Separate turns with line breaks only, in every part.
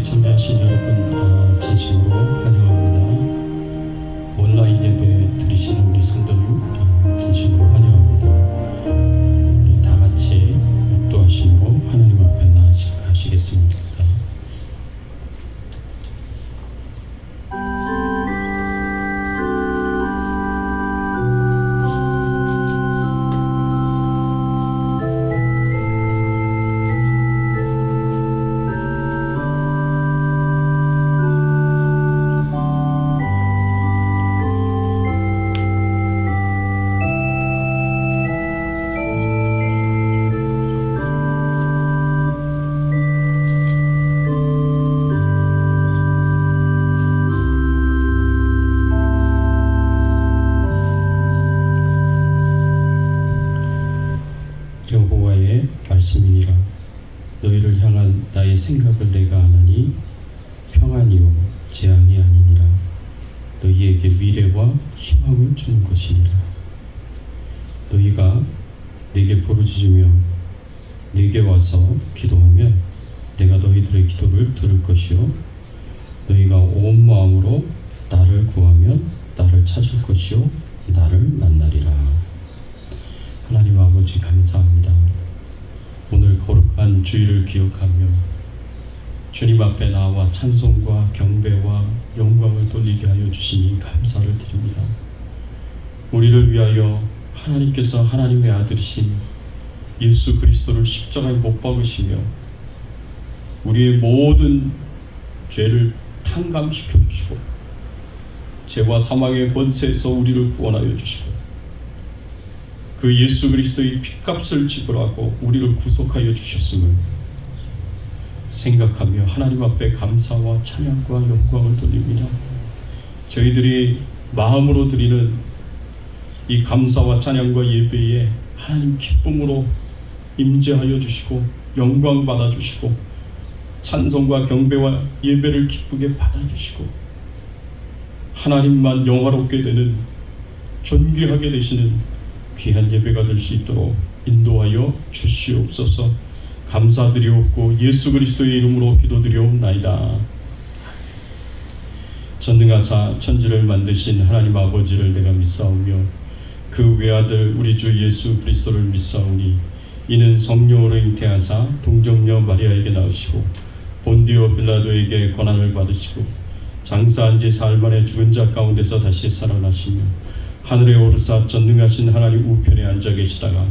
참여하신 여러분 진심으로 환영합니다. 온라인 예배 드리시는 우리 성도님 진심으로 환영합니다. 우리 다 같이 묵도하심으로 하나님 앞에 나아가시겠습니다. 여호와의 말씀이니라. 너희를 향한 나의 생각을 내가 아나니 평안이요 재앙이 아니니라. 너희에게 미래와 희망을 주는 것이니라. 너희가 내게 부르짖으며 내게 와서 기도하면 내가 너희들의 기도를 들을 것이요 너희가 온 마음으로 나를 구하면 나를 찾을 것이요 나를 만나리라. 하나님 아버지 감사합니다. 오늘 거룩한 주일을 기억하며 주님 앞에 나와 찬송과 경배와 영광을 돌리게 하여 주시니 감사를 드립니다. 우리를 위하여 하나님께서 하나님의 아들이신 예수 그리스도를 십자가에 못 박으시며 우리의 모든 죄를 탕감시켜 주시고 죄와 사망의 권세에서 우리를 구원하여 주시고 그 예수 그리스도의 핏값을 지불하고 우리를 구속하여 주셨음을 생각하며 하나님 앞에 감사와 찬양과 영광을 돌립니다. 저희들이 마음으로 드리는 이 감사와 찬양과 예배에 하나님 기쁨으로 임재하여 주시고 영광 받아주시고 찬송과 경배와 예배를 기쁘게 받아주시고 하나님만 영화롭게 되는 존귀하게 되시는 귀한 예배가 될 수 있도록 인도하여 주시옵소서. 감사드리옵고 예수 그리스도의 이름으로 기도드리옵나이다. 전능하사 천지를 만드신 하나님 아버지를 내가 믿사오며 그 외아들 우리 주 예수 그리스도를 믿사오니 이는 성령으로 잉태하사 동정녀 마리아에게 낳으시고 본디오 빌라도에게 고난을 받으시고 장사한 지 사흘 만에 죽은 자 가운데서 다시 살아나시며 하늘에 오르사 전능하신 하나님 우편에 앉아 계시다가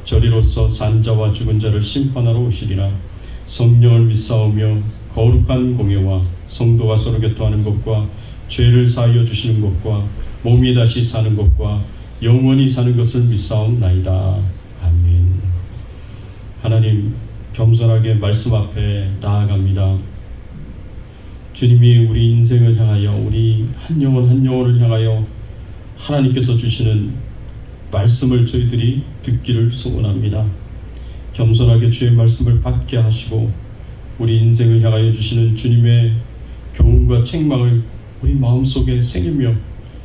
저리로서 산자와 죽은 자를 심판하러 오시리라. 성령을 믿사오며 거룩한 공예와 성도가 서로 교통하는 것과 죄를 사하여 주시는 것과 몸이 다시 사는 것과 영원히 사는 것을 믿사옵나이다. 아멘. 하나님 겸손하게 말씀 앞에 나아갑니다. 주님이 우리 인생을 향하여 우리 한 영혼 한 영혼을 향하여 하나님께서 주시는 말씀을 저희들이 듣기를 소원합니다. 겸손하게 주의 말씀을 받게 하시고 우리 인생을 향하여 주시는 주님의 교훈과 책망을 우리 마음속에 새기며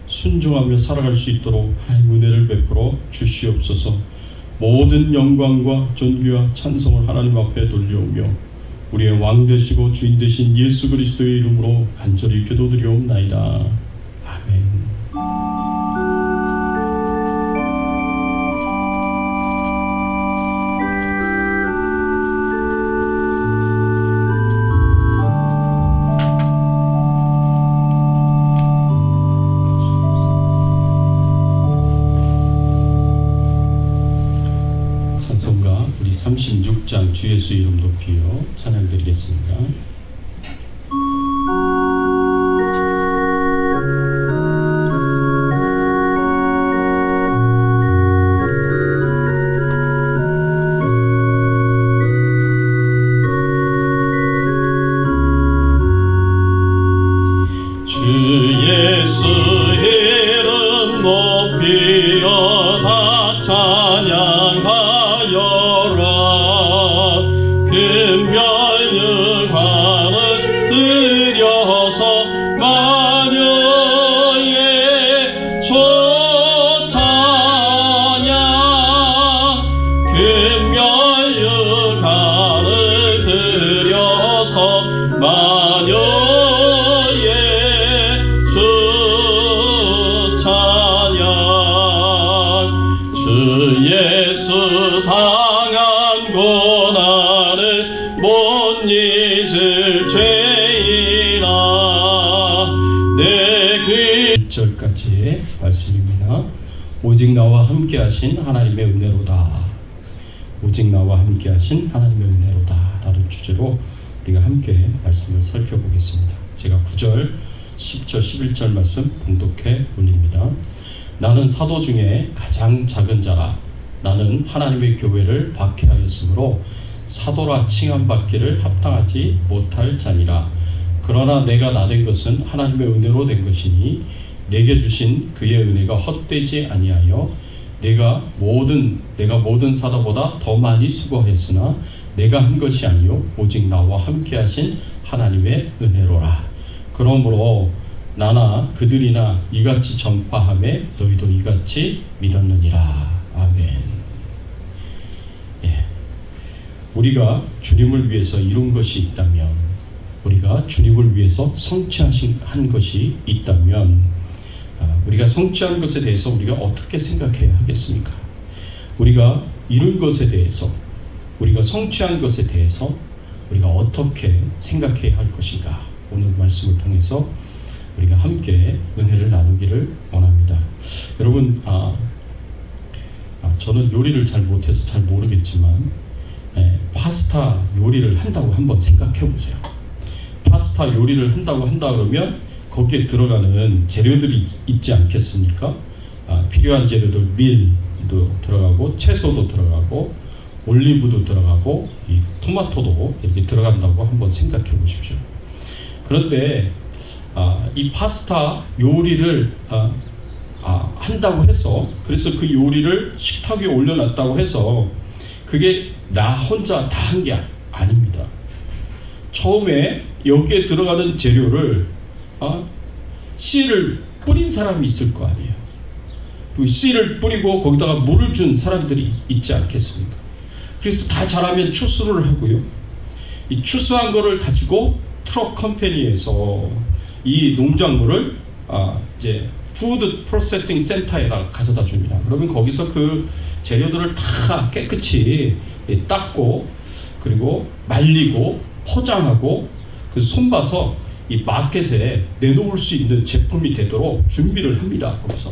순종하며 살아갈 수 있도록 하나님 은혜를 베풀어 주시옵소서. 모든 영광과 존귀와 찬송을 하나님 앞에 돌려오며 우리의 왕 되시고 주인 되신 예수 그리스도의 이름으로 간절히 기도드리옵나이다. 아멘. 찬송가 우리 36장 주 예수 이름 높이요 찬양 드리겠습니다.
금멸육간을 들여서
주 예수 당한 고난을 못 잊을 죄이나 내 1절까지의 말씀입니다. 오직 나와 함께 하신 하나님의 은혜로다. 오직 나와 함께 하신 하나님의 은혜로다 라는 주제로 우리가 함께 말씀을 살펴보겠습니다. 제가 9절, 10절, 11절 말씀 봉독해 올립니다. 나는 사도 중에 가장 작은 자라. 나는 하나님의 교회를 박해하였으므로 사도라 칭함받기를 합당하지 못할 자니라. 그러나 내가 나된 것은 하나님의 은혜로 된 것이니 내게 주신 그의 은혜가 헛되지 아니하여 내가 모든 사도보다 더 많이 수고하였으나 내가 한 것이 아니요 오직 나와 함께 하신 하나님의 은혜로라. 그러므로 나나 그들이나 이같이 전파하매 너희도 이같이 믿었느니라. 아멘. 예. 우리가 주님을 위해서 이룬 것이 있다면, 우리가 주님을 위해서 성취한 것이 있다면, 우리가 성취한 것에 대해서 우리가 어떻게 생각해야 하겠습니까? 우리가 이룬 것에 대해서, 우리가 성취한 것에 대해서 우리가 어떻게 생각해야 할 것인가? 오늘 말씀을 통해서 우리가 함께 은혜를 나누기를 원합니다. 여러분, 저는 요리를 잘 못해서 잘 모르겠지만 파스타 요리를 한다고 한번 생각해 보세요. 파스타 요리를 한다고 그러면 거기에 들어가는 재료들이 있지 않겠습니까? 필요한 재료들, 밀도 들어가고 채소도 들어가고 올리브도 들어가고 이 토마토도 이렇게 들어간다고 한번 생각해 보십시오. 그런데 이 파스타 요리를 한다고 해서, 그래서 그 요리를 식탁 위에 올려놨다고 해서 그게 나 혼자 다 한 게 아닙니다. 처음에 여기에 들어가는 재료를 씨를 뿌린 사람이 있을 거 아니에요. 그리고 씨를 뿌리고 거기다가 물을 준 사람들이 있지 않겠습니까? 그래서 다 자라면 추수를 하고요. 이 추수한 거를 가지고 트럭 컴퍼니에서 이 농작물을 이제 푸드 프로세싱 센터에다가 가져다 줍니다. 그러면 거기서 그 재료들을 다 깨끗이 닦고 그리고 말리고 포장하고 그래서 손봐서 이 마켓에 내놓을 수 있는 제품이 되도록 준비를 합니다. 거기서.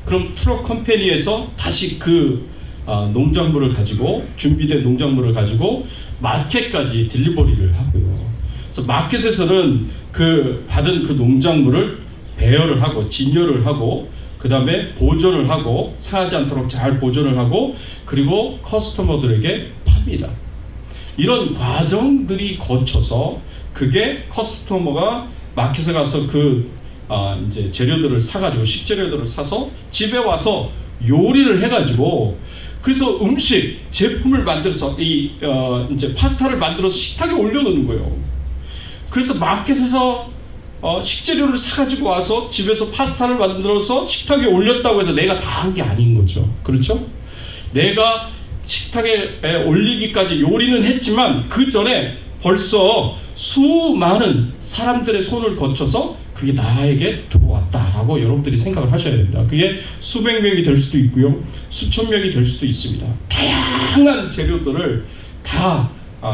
그럼 트럭 컴퍼니에서 다시 그 농작물을 가지고, 준비된 농작물을 가지고 마켓까지 딜리버리를 하고요. 그래서 마켓에서는 그 받은 그 농작물을 배열을 하고 진열을 하고 그 다음에 보존을 하고 상하지 않도록 잘 보존을 하고 그리고 커스터머들에게 팝니다. 이런 과정들이 거쳐서 그게 커스터머가 마켓에 가서 그 이제 재료들을 사가지고 식재료들을 사서 집에 와서 요리를 해가지고 그래서 음식 제품을 만들어서 이제 파스타를 만들어서 식탁에 올려놓는 거예요. 그래서 마켓에서 식재료를 사가지고 와서 집에서 파스타를 만들어서 식탁에 올렸다고 해서 내가 다 한 게 아닌 거죠. 그렇죠? 내가 식탁에 올리기까지 요리는 했지만 그 전에 벌써 수많은 사람들의 손을 거쳐서 그게 나에게 들어왔다라고 여러분들이 생각을 하셔야 됩니다. 그게 수백 명이 될 수도 있고요, 수천 명이 될 수도 있습니다. 다양한 재료들을 다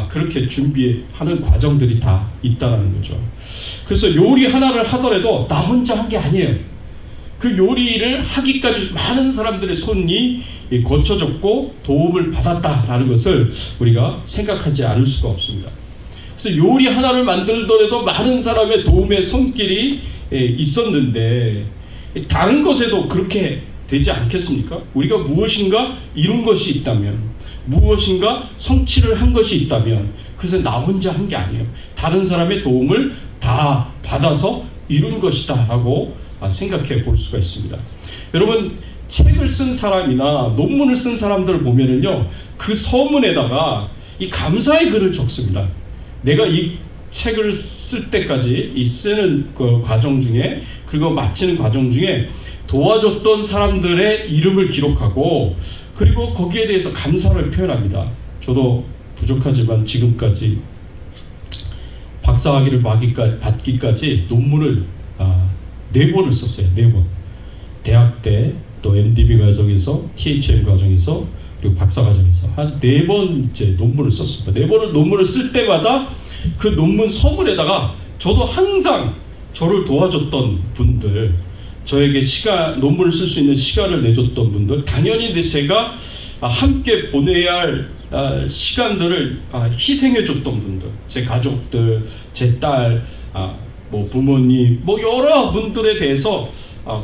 그렇게 준비하는 과정들이 다 있다는 거죠. 그래서 요리 하나를 하더라도 나 혼자 한 게 아니에요. 그 요리를 하기까지 많은 사람들의 손이 거쳐졌고 도움을 받았다라는 것을 우리가 생각하지 않을 수가 없습니다. 그래서 요리 하나를 만들더라도 많은 사람의 도움의 손길이 있었는데 다른 것에도 그렇게 되지 않겠습니까? 우리가 무엇인가 이룬 것이 있다면, 무엇인가 성취를 한 것이 있다면 그것은 나 혼자 한 게 아니에요. 다른 사람의 도움을 다 받아서 이룬 것이다 라고 생각해 볼 수가 있습니다. 여러분, 책을 쓴 사람이나 논문을 쓴 사람들을 보면은요, 그 서문에다가 이 감사의 글을 적습니다. 내가 이 책을 쓸 때까지 이 쓰는 그 과정 중에, 그리고 마치는 과정 중에 도와줬던 사람들의 이름을 기록하고 그리고 거기에 대해서 감사를 표현합니다. 저도 부족하지만 지금까지 박사학위를 받기까지 논문을 4번을 썼어요. 4번. 대학 때 또 MDB 과정에서, THM 과정에서, 그리고 박사 과정에서 한 4번째 논문을 썼습니다. 4번을 논문을 쓸 때마다 그 논문 서문에다가 저도 항상 저를 도와줬던 분들, 저에게 논문을 쓸 수 있는 시간을 내줬던 분들, 당연히 제가 함께 보내야 할 시간들을 희생해줬던 분들, 제 가족들, 제 딸, 뭐 부모님, 뭐 여러 분들에 대해서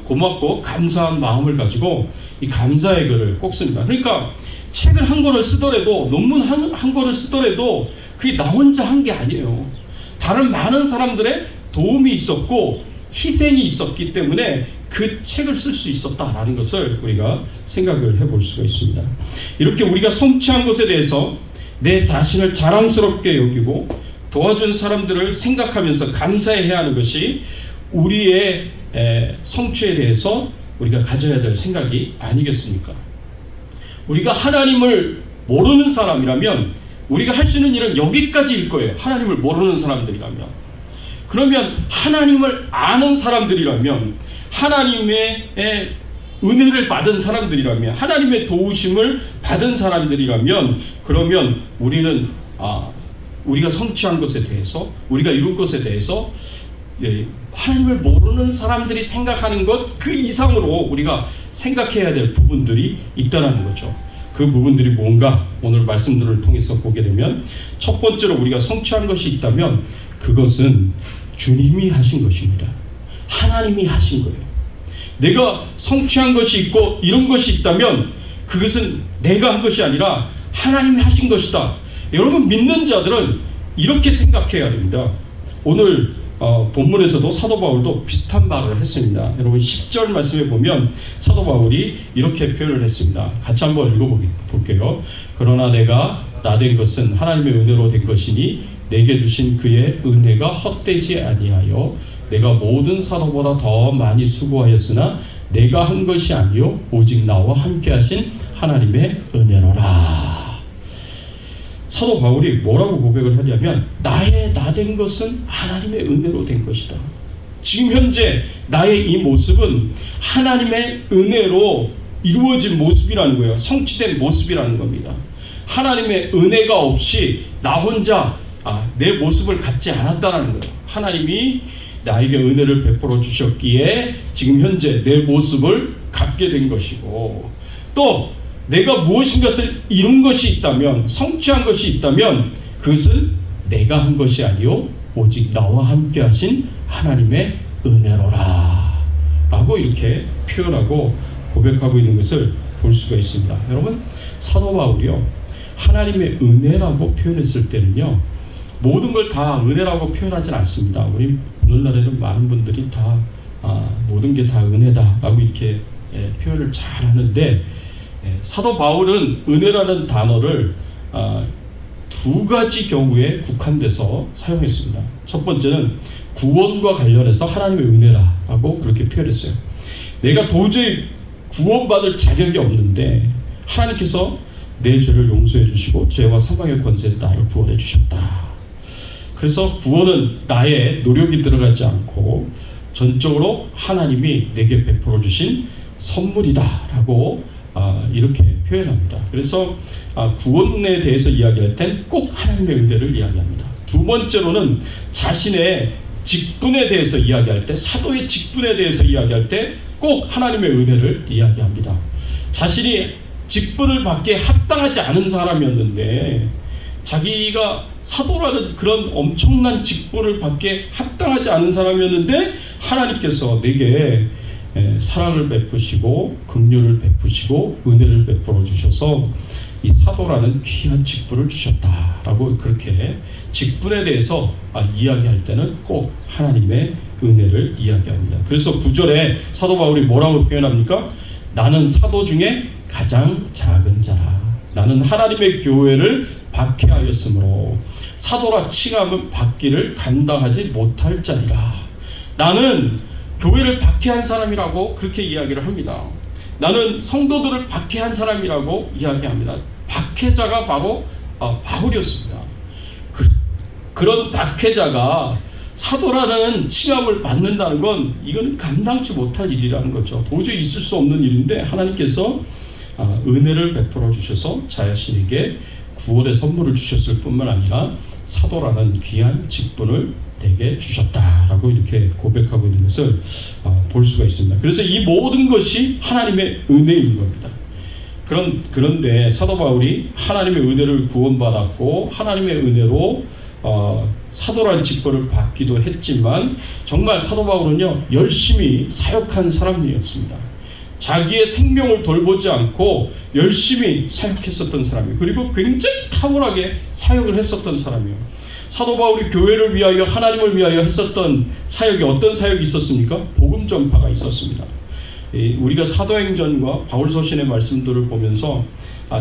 고맙고 감사한 마음을 가지고 이 감사의 글을 꼭 씁니다. 그러니까 책을 한 권을 쓰더라도, 논문 한 권을 쓰더라도 그게 나 혼자 한 게 아니에요. 다른 많은 사람들의 도움이 있었고 희생이 있었기 때문에 그 책을 쓸 수 있었다라는 것을 우리가 생각을 해볼 수가 있습니다. 이렇게 우리가 성취한 것에 대해서 내 자신을 자랑스럽게 여기고 도와준 사람들을 생각하면서 감사해야 하는 것이 우리의 성취에 대해서 우리가 가져야 될 생각이 아니겠습니까? 우리가 하나님을 모르는 사람이라면 우리가 할 수 있는 일은 여기까지일 거예요. 하나님을 모르는 사람들이라면. 그러면 하나님을 아는 사람들이라면, 하나님의 은혜를 받은 사람들이라면, 하나님의 도우심을 받은 사람들이라면, 그러면 우리는 우리가 성취한 것에 대해서, 우리가 이룬 것에 대해서 하나님을 모르는 사람들이 생각하는 것 그 이상으로 우리가 생각해야 될 부분들이 있다는 거죠. 그 부분들이 뭔가 오늘 말씀들을 통해서 보게 되면, 첫 번째로 우리가 성취한 것이 있다면 그것은 주님이 하신 것입니다. 하나님이 하신 거예요. 내가 성취한 것이 있고 이런 것이 있다면 그것은 내가 한 것이 아니라 하나님이 하신 것이다. 여러분, 믿는 자들은 이렇게 생각해야 됩니다. 오늘 본문에서도 사도 바울도 비슷한 말을 했습니다. 여러분, 10절 말씀에 보면 사도 바울이 이렇게 표현을 했습니다. 같이 한번 읽어볼게요. 그러나 내가 나 된 것은 하나님의 은혜로 된 것이니 내게 주신 그의 은혜가 헛되지 아니하여 내가 모든 사도보다 더 많이 수고하였으나 내가 한 것이 아니요 오직 나와 함께 하신 하나님의 은혜로라. 사도 바울이 뭐라고 고백을 하냐면, 나의 나 된 것은 하나님의 은혜로 된 것이다. 지금 현재 나의 이 모습은 하나님의 은혜로 이루어진 모습이라는 거예요. 성취된 모습이라는 겁니다. 하나님의 은혜가 없이 나 혼자 내 모습을 갖지 않았다는 거예요. 하나님이 나에게 은혜를 베풀어 주셨기에 지금 현재 내 모습을 갖게 된 것이고, 또 내가 무엇인가를 이룬 것이 있다면, 성취한 것이 있다면 그것은 내가 한 것이 아니요 오직 나와 함께 하신 하나님의 은혜로라 라고 이렇게 표현하고 고백하고 있는 것을 볼 수가 있습니다. 여러분, 사도 바울이요, 하나님의 은혜라고 표현했을 때는요, 모든 걸 다 은혜라고 표현하지는 않습니다. 우리 오늘날에도 많은 분들이 다 모든 게 다 은혜다 라고 이렇게 표현을 잘 하는데, 사도 바울은 은혜라는 단어를 두 가지 경우에 국한돼서 사용했습니다. 첫 번째는 구원과 관련해서 하나님의 은혜라고 그렇게 표현했어요. 내가 도저히 구원받을 자격이 없는데 하나님께서 내 죄를 용서해 주시고 죄와 사망의 권세에서 나를 구원해 주셨다. 그래서 구원은 나의 노력이 들어가지 않고 전적으로 하나님이 내게 베풀어 주신 선물이다 라고 이렇게 표현합니다. 그래서 구원에 대해서 이야기할 땐 꼭 하나님의 은혜를 이야기합니다. 두 번째로는 자신의 직분에 대해서 이야기할 때, 사도의 직분에 대해서 이야기할 때 꼭 하나님의 은혜를 이야기합니다. 자신이 직분을 받기에 합당하지 않은 사람이었는데, 자기가 사도라는 그런 엄청난 직분을 받기에 합당하지 않은 사람이었는데 하나님께서 내게 사랑을 베푸시고 긍휼을 베푸시고 은혜를 베풀어 주셔서 이 사도라는 귀한 직분을 주셨다라고, 그렇게 직분에 대해서 이야기할 때는 꼭 하나님의 은혜를 이야기합니다. 그래서 9절에 사도 바울이 뭐라고 표현합니까? 나는 사도 중에 가장 작은 자라. 나는 하나님의 교회를 박해하였으므로 사도라 칭함은 받기를 감당하지 못할 자리라. 나는 교회를 박해한 사람이라고 그렇게 이야기를 합니다. 나는 성도들을 박해한 사람이라고 이야기합니다. 박해자가 바로 바울이었습니다. 그런 박해자가 사도라는 칭함을 받는다는 건 이건 감당치 못할 일이라는 거죠. 도저히 있을 수 없는 일인데 하나님께서 은혜를 베풀어 주셔서 자신에게 구원의 선물을 주셨을 뿐만 아니라 사도라는 귀한 직분을 내게 주셨다라고 이렇게 고백하고 있는 것을 볼 수가 있습니다. 그래서 이 모든 것이 하나님의 은혜인 겁니다. 그런데 사도 바울이 하나님의 은혜를 구원받았고 하나님의 은혜로 사도라는 직분을 받기도 했지만 정말 사도 바울은요 열심히 사역한 사람이었습니다. 자기의 생명을 돌보지 않고 열심히 사역했었던 사람이에요. 그리고 굉장히 탁월하게 사역을 했었던 사람이에요. 사도 바울이 교회를 위하여 하나님을 위하여 했었던 사역이 어떤 사역이 있었습니까? 복음 전파가 있었습니다. 우리가 사도행전과 바울서신의 말씀들을 보면서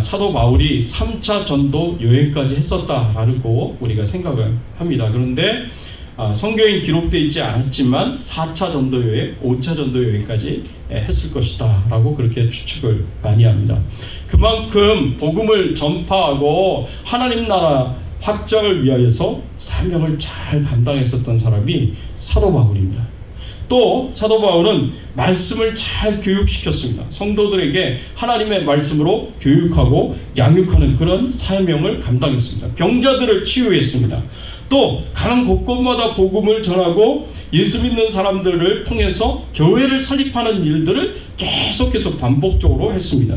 사도 바울이 3차 전도 여행까지 했었다라고 우리가 생각을 합니다. 그런데 성경에 기록되어 있지 않았지만 4차 전도 여행, 5차 전도 여행까지 했을 것이다 라고 그렇게 추측을 많이 합니다. 그만큼 복음을 전파하고 하나님 나라 확장을 위하여서 사명을 잘 감당했었던 사람이 사도 바울입니다. 또 사도 바울은 말씀을 잘 교육시켰습니다. 성도들에게 하나님의 말씀으로 교육하고 양육하는 그런 사명을 감당했습니다. 병자들을 치유했습니다. 또 가는 곳곳마다 복음을 전하고 예수 믿는 사람들을 통해서 교회를 설립하는 일들을 계속해서 반복적으로 했습니다.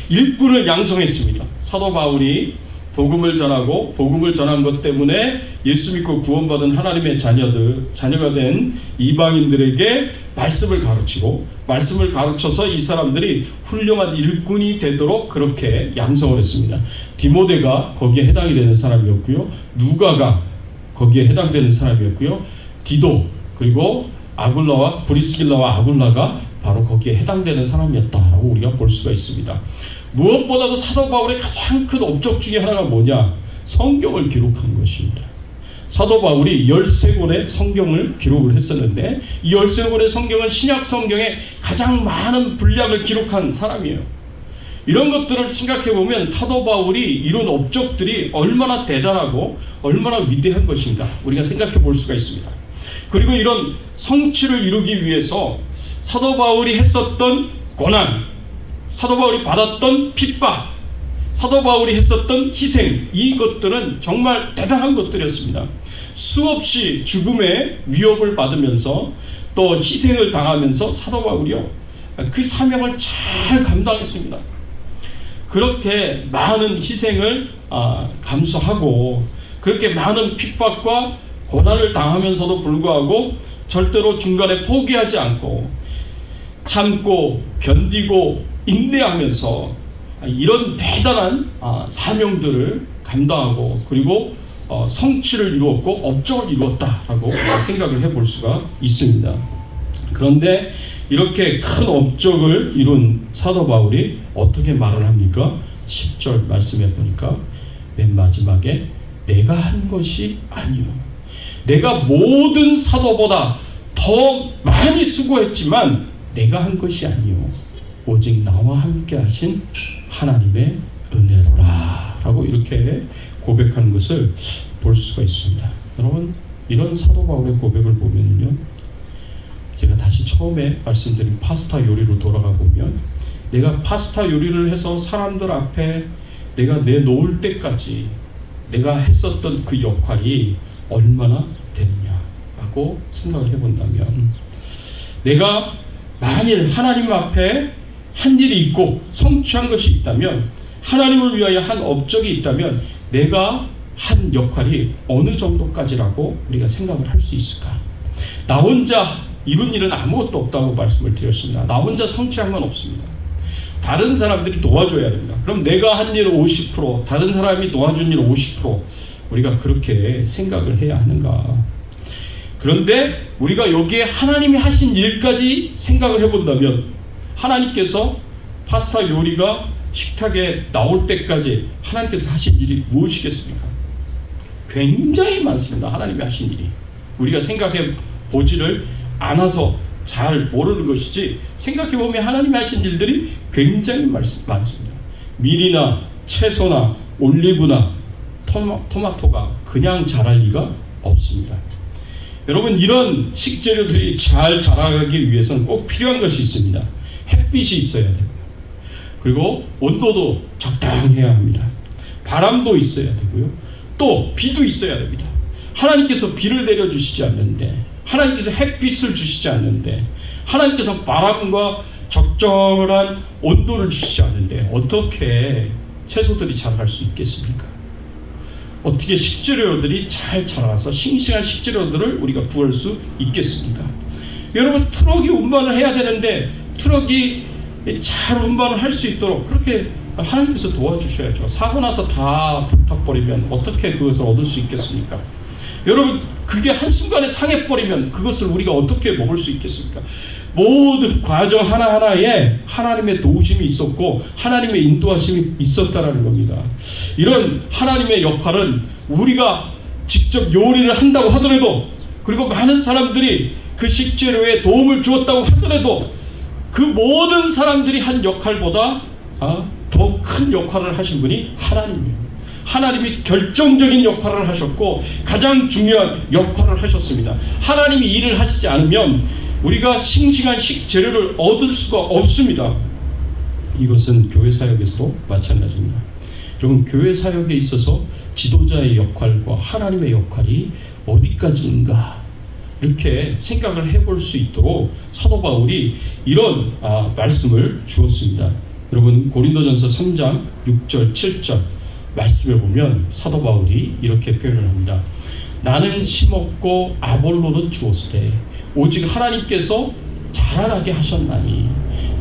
일꾼을 양성했습니다. 사도 바울이 복음을 전하고 복음을 전한 것 때문에 예수 믿고 구원받은 하나님의 자녀가 된 이방인들에게 말씀을 가르치고 말씀을 가르쳐서 이 사람들이 훌륭한 일꾼이 되도록 그렇게 양성을 했습니다. 디모데가 거기에 해당이 되는 사람이었고요. 누가가 거기에 해당되는 사람이었고요. 디도 그리고 아굴라와 브리스길라와 아굴라가 바로 거기에 해당되는 사람이었다라고 우리가 볼 수가 있습니다. 무엇보다도 사도 바울의 가장 큰 업적 중에 하나가 뭐냐? 성경을 기록한 것입니다. 사도 바울이 13권의 성경을 기록을 했었는데 이 13권의 성경은 신약 성경의 가장 많은 분량을 기록한 사람이에요. 이런 것들을 생각해 보면 사도 바울이 이룬 업적들이 얼마나 대단하고 얼마나 위대한 것인가 우리가 생각해 볼 수가 있습니다. 그리고 이런 성취를 이루기 위해서 사도 바울이 했었던 고난, 사도 바울이 받았던 핍박, 사도 바울이 했었던 희생, 이것들은 정말 대단한 것들이었습니다. 수없이 죽음의 위협을 받으면서 또 희생을 당하면서 사도 바울이요 그 사명을 잘 감당했습니다. 그렇게 많은 희생을 감수하고 그렇게 많은 핍박과 고난을 당하면서도 불구하고 절대로 중간에 포기하지 않고 참고 견디고 인내하면서 이런 대단한 사명들을 감당하고 그리고 성취를 이루었고 업적을 이루었다라고 생각을 해볼 수가 있습니다. 그런데 이렇게 큰 업적을 이룬 사도 바울이 어떻게 말을 합니까? 10절 말씀해 보니까 맨 마지막에 내가 한 것이 아니요 내가 모든 사도보다 더 많이 수고했지만 내가 한 것이 아니요 오직 나와 함께 하신 하나님의 은혜로라 라고 이렇게 고백하는 것을 볼 수가 있습니다. 여러분 이런 사도 바울의 고백을 보면요 제가 다시 처음에 말씀드린 파스타 요리로 돌아가 보면 내가 파스타 요리를 해서 사람들 앞에 내가 내놓을 때까지 내가 했었던 그 역할이 얼마나 되느냐라고 생각을 해본다면 내가 만일 하나님 앞에 한 일이 있고 성취한 것이 있다면 하나님을 위하여 한 업적이 있다면 내가 한 역할이 어느 정도까지라고 우리가 생각을 할 수 있을까? 나 혼자 이룬 일은 아무것도 없다고 말씀을 드렸습니다. 나 혼자 성취한 건 없습니다. 다른 사람들이 도와줘야 됩니다. 그럼 내가 한 일 50%, 다른 사람이 도와준 일 50% 우리가 그렇게 생각을 해야 하는가? 그런데 우리가 여기에 하나님이 하신 일까지 생각을 해본다면 하나님께서 파스타 요리가 식탁에 나올 때까지 하나님께서 하신 일이 무엇이겠습니까? 굉장히 많습니다. 하나님이 하신 일이. 우리가 생각해 보지를 않아서 잘 모르는 것이지 생각해보면 하나님이 하신 일들이 굉장히 많습니다. 밀이나 채소나 올리브나 토마토가 그냥 자랄 리가 없습니다. 여러분, 이런 식재료들이 잘 자라가기 위해서는 꼭 필요한 것이 있습니다. 햇빛이 있어야 되고요. 그리고 온도도 적당해야 합니다. 바람도 있어야 되고요. 또 비도 있어야 됩니다. 하나님께서 비를 내려주시지 않는데, 하나님께서 햇빛을 주시지 않는데, 하나님께서 바람과 적절한 온도를 주시지 않는데 어떻게 채소들이 자랄 수 있겠습니까? 어떻게 식재료들이 잘 자라서 싱싱한 식재료들을 우리가 구할 수 있겠습니까? 여러분, 트럭이 운반을 해야 되는데 트럭이 잘 운반을 할 수 있도록 그렇게 하나님께서 도와주셔야죠. 사고 나서 다 불타버리면 어떻게 그것을 얻을 수 있겠습니까? 여러분, 그게 한순간에 상해버리면 그것을 우리가 어떻게 먹을 수 있겠습니까? 모든 과정 하나하나에 하나님의 도우심이 있었고 하나님의 인도하심이 있었다라는 겁니다. 이런 하나님의 역할은 우리가 직접 요리를 한다고 하더라도, 그리고 많은 사람들이 그 식재료에 도움을 주었다고 하더라도, 그 모든 사람들이 한 역할보다 더 큰 역할을 하신 분이 하나님이에요. 하나님이 결정적인 역할을 하셨고 가장 중요한 역할을 하셨습니다. 하나님이 일을 하시지 않으면 우리가 싱싱한 식재료를 얻을 수가 없습니다. 이것은 교회 사역에서도 마찬가지입니다. 여러분, 교회 사역에 있어서 지도자의 역할과 하나님의 역할이 어디까지인가 이렇게 생각을 해볼 수 있도록 사도 바울이 이런 말씀을 주었습니다. 여러분, 고린도전서 3장 6절 7절 말씀을 보면 사도 바울이 이렇게 표현을 합니다. 나는 심었고 아볼로는 주었으되 오직 하나님께서 자라나게 하셨나니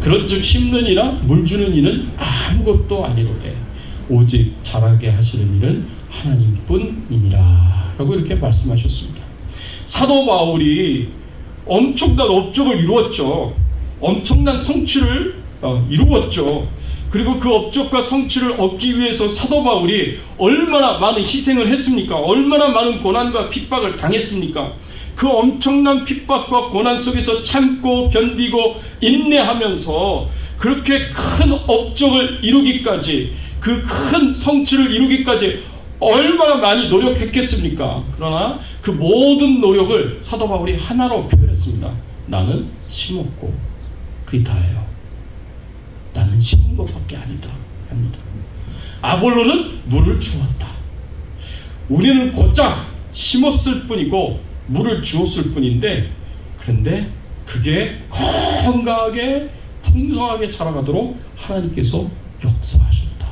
그런즉 심는 이나 물 주는 이는 아무것도 아니로되 오직 자라게 하시는 일은 하나님뿐이니라 라고 이렇게 말씀하셨습니다. 사도 바울이 엄청난 업적을 이루었죠. 엄청난 성취를 이루었죠. 그리고 그 업적과 성취를 얻기 위해서 사도 바울이 얼마나 많은 희생을 했습니까? 얼마나 많은 고난과 핍박을 당했습니까? 그 엄청난 핍박과 고난 속에서 참고 견디고 인내하면서 그렇게 큰 업적을 이루기까지, 그 큰 성취를 이루기까지 얼마나 많이 노력했겠습니까? 그러나 그 모든 노력을 사도 바울이 하나로 표현했습니다. 나는 심었고 그게 다예요. 나는 심은 것밖에 아니다 합니다. 아볼로는 물을 주었다. 우리는 곧장 심었을 뿐이고 물을 주었을 뿐인데, 그런데 그게 건강하게 풍성하게 자라가도록 하나님께서 역사하셨다.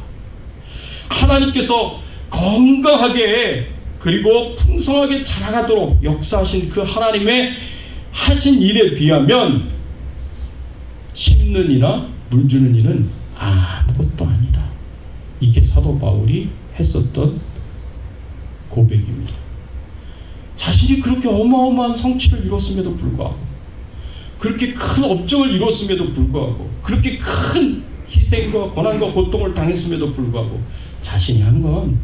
하나님께서 건강하게 그리고 풍성하게 자라가도록 역사하신 그 하나님의 하신 일에 비하면 심는 이나 물 주는 일은 아무것도 아니다. 이게 사도 바울이 했었던 고백입니다. 자신이 그렇게 어마어마한 성취를 이뤘음에도 불구하고, 그렇게 큰 업적을 이뤘음에도 불구하고, 그렇게 큰 희생과 고난과 고통을 당했음에도 불구하고 자신이 한 건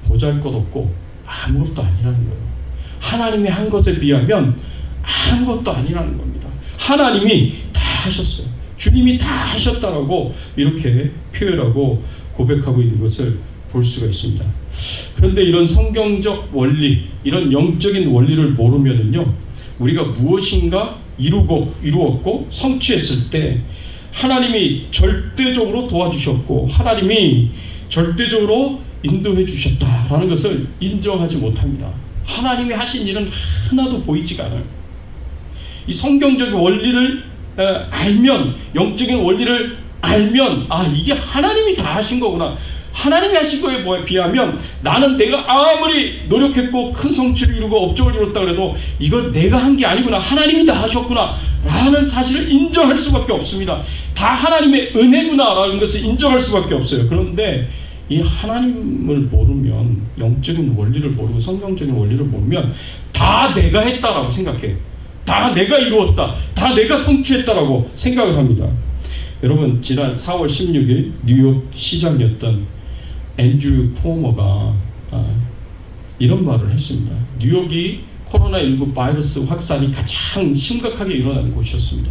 보잘것없고 아무것도 아니라는 거예요. 하나님이 한 것에 비하면 아무것도 아니라는 겁니다. 하나님이 다 하셨어요. 주님이 다 하셨다라고 이렇게 표현하고 고백하고 있는 것을 볼 수가 있습니다. 그런데 이런 성경적 원리, 이런 영적인 원리를 모르면은요, 우리가 무엇인가 이루었고 성취했을 때 하나님이 절대적으로 도와주셨고 하나님이 절대적으로 인도해 주셨다라는 것을 인정하지 못합니다. 하나님이 하신 일은 하나도 보이지가 않아요. 이 성경적인 원리를 알면, 영적인 원리를 알면, 이게 하나님이 다 하신 거구나. 하나님이 하신 거에 비하면 나는 내가 아무리 노력했고 큰 성취를 이루고 업적을 이뤘다 그래도 이건 내가 한 게 아니구나, 하나님이 다 하셨구나 라는 사실을 인정할 수밖에 없습니다. 다 하나님의 은혜구나 라는 것을 인정할 수밖에 없어요. 그런데 이 하나님을 모르면, 영적인 원리를 모르고 성경적인 원리를 모르면 다 내가 했다라고 생각해요. 다 내가 이루었다, 다 내가 성취했다라고 생각을 합니다. 여러분, 지난 4월 16일 뉴욕 시장이었던 앤드류 쿠오모가 이런 말을 했습니다. 뉴욕이 코로나19 바이러스 확산이 가장 심각하게 일어나는 곳이었습니다.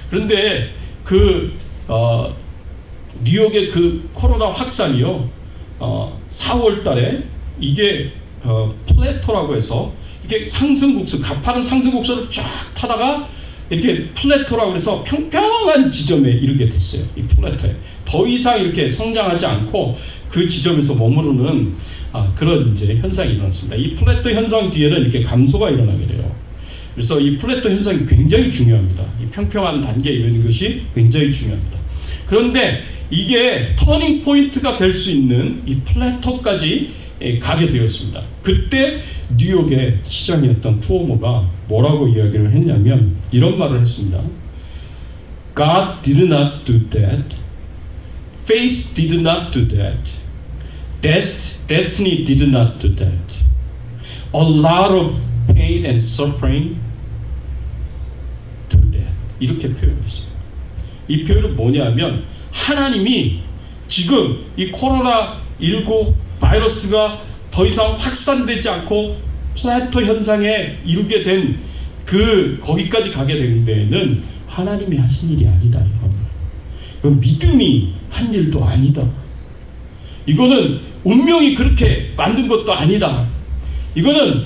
그런데 뉴욕의 그 코로나 확산이요, 4월 달에 이게 플래토라고 해서 이렇게 상승곡선, 가파른 상승곡선을 쫙 타다가 이렇게 플래토라고 해서 평평한 지점에 이르게 됐어요. 이 플래토에 더 이상 이렇게 성장하지 않고 그 지점에서 머무르는 그런 이제 현상이 일어났습니다. 이 플래토 현상 뒤에는 이렇게 감소가 일어나게 돼요. 그래서 이 플래토 현상이 굉장히 중요합니다. 이 평평한 단계에 이르는 것이 굉장히 중요합니다. 그런데 이게 터닝 포인트가 될 수 있는 이 플래토까지 가게 되었습니다. 그때 뉴욕의 시장이었던 쿠오모가 뭐라고 이야기를 했냐면 이런 말을 했습니다. God did not do that. Faith did not do that. Destiny did not do that. A lot of pain and suffering do that. 이렇게 표현했어요. 이 표현은 뭐냐면 하나님이 지금 이 코로나19 바이러스가 더 이상 확산되지 않고 플래토 현상에 이르게 된 거기까지 가게 된 데에는 하나님이 하신 일이 아니다. 이건 믿음이 한 일도 아니다. 이거는 운명이 그렇게 만든 것도 아니다. 이거는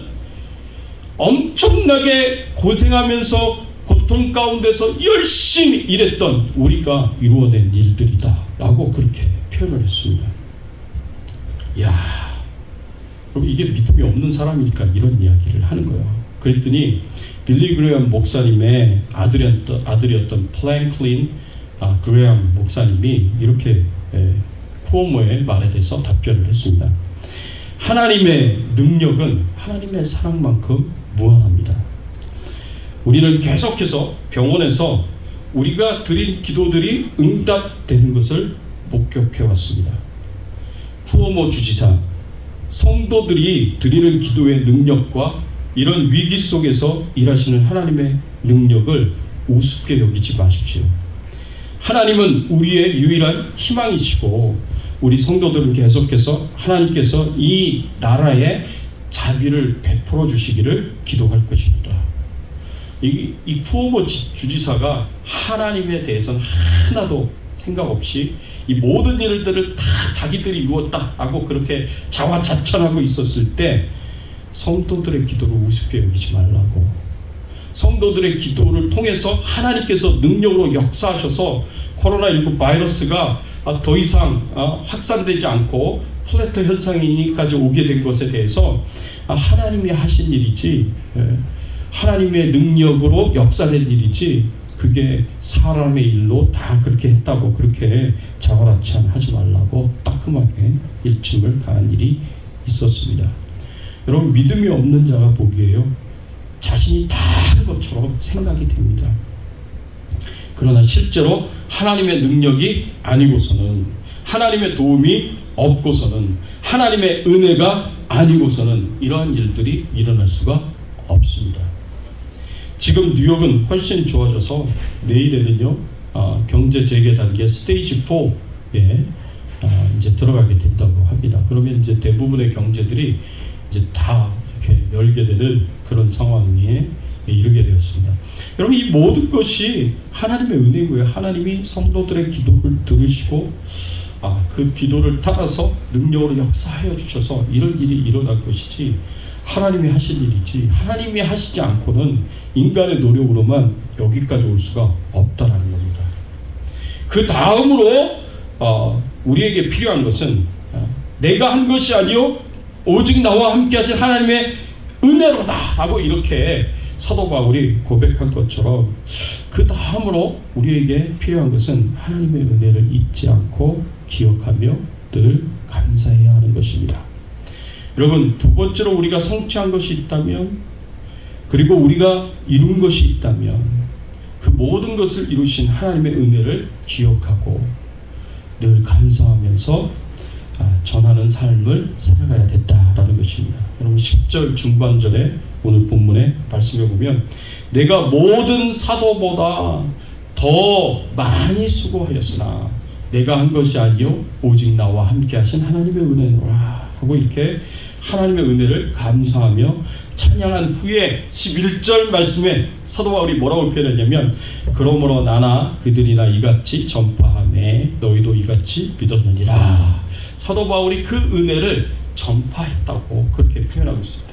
엄청나게 고생하면서 고통 가운데서 열심히 일했던 우리가 이루어낸 일들이다 라고 그렇게 표현을 했습니다. 이야, 그럼 이게 믿음이 없는 사람이니까 이런 이야기를 하는 거예요. 그랬더니 빌리 그레엄 목사님의 아들이었던 플랭클린 그레엄 목사님이 이렇게 쿠오모의 말에 대해서 답변을 했습니다. 하나님의 능력은 하나님의 사랑만큼 무한합니다. 우리는 계속해서 병원에서 우리가 드린 기도들이 응답되는 것을 목격해 왔습니다. 쿠오모 주지사, 성도들이 드리는 기도의 능력과 이런 위기 속에서 일하시는 하나님의 능력을 우습게 여기지 마십시오. 하나님은 우리의 유일한 희망이시고 우리 성도들은 계속해서 하나님께서 이 나라에 자비를 베풀어 주시기를 기도할 것입니다. 이 쿠오모 주지사가 하나님에 대해서는 하나도 생각 없이 이 모든 일들을 다 자기들이 이루었다 하고 그렇게 자화자찬하고 있었을 때 성도들의 기도를 우습게 여기지 말라고, 성도들의 기도를 통해서 하나님께서 능력으로 역사하셔서 코로나19 바이러스가 더 이상 확산되지 않고 플래토 현상이까지 오게 된 것에 대해서 하나님이 하신 일이지, 하나님의 능력으로 역사된 일이지, 그게 사람의 일로 다 그렇게 했다고 그렇게 자화자찬하지 말라고 따끔하게 일침을 가한 일이 있었습니다. 여러분, 믿음이 없는 자가 보기에요 자신이 다 한 것처럼 생각이 됩니다. 그러나 실제로 하나님의 능력이 아니고서는, 하나님의 도움이 없고서는, 하나님의 은혜가 아니고서는 이러한 일들이 일어날 수가 없습니다. 지금 뉴욕은 훨씬 좋아져서 내일에는요 경제 재개 단계 스테이지 4에 이제 들어가게 된다고 합니다. 그러면 이제 대부분의 경제들이 이제 다 이렇게 열게 되는 그런 상황에 이르게 되었습니다. 여러분, 이 모든 것이 하나님의 은혜고요. 하나님이 성도들의 기도를 들으시고 그 기도를 따라서 능력으로 역사하여 주셔서 이런 일이 일어날 것이지, 하나님이 하신 일이지, 하나님이 하시지 않고는 인간의 노력으로만 여기까지 올 수가 없다라는 겁니다. 그 다음으로 우리에게 필요한 것은 내가 한 것이 아니요 오직 나와 함께 하신 하나님의 은혜로다 하고 이렇게 사도 바울이 고백한 것처럼, 그 다음으로 우리에게 필요한 것은 하나님의 은혜를 잊지 않고 기억하며 늘 감사해야 하는 것입니다. 여러분, 두 번째로 우리가 성취한 것이 있다면, 그리고 우리가 이룬 것이 있다면 그 모든 것을 이루신 하나님의 은혜를 기억하고 늘 감사하면서 전하는 삶을 살아가야 됐다라는 것입니다. 여러분, 10절 중반절에 오늘 본문의 말씀에 보면 내가 모든 사도보다 더 많이 수고하였으나 내가 한 것이 아니요 오직 나와 함께 하신 하나님의 은혜노라 하고 이렇게 하나님의 은혜를 감사하며 찬양한 후에 11절 말씀에 사도 바울이 뭐라고 표현했냐면 그러므로 나나 그들이나 이같이 전파하매 너희도 이같이 믿었느니라. 사도 바울이 그 은혜를 전파했다고 그렇게 표현하고 있습니다.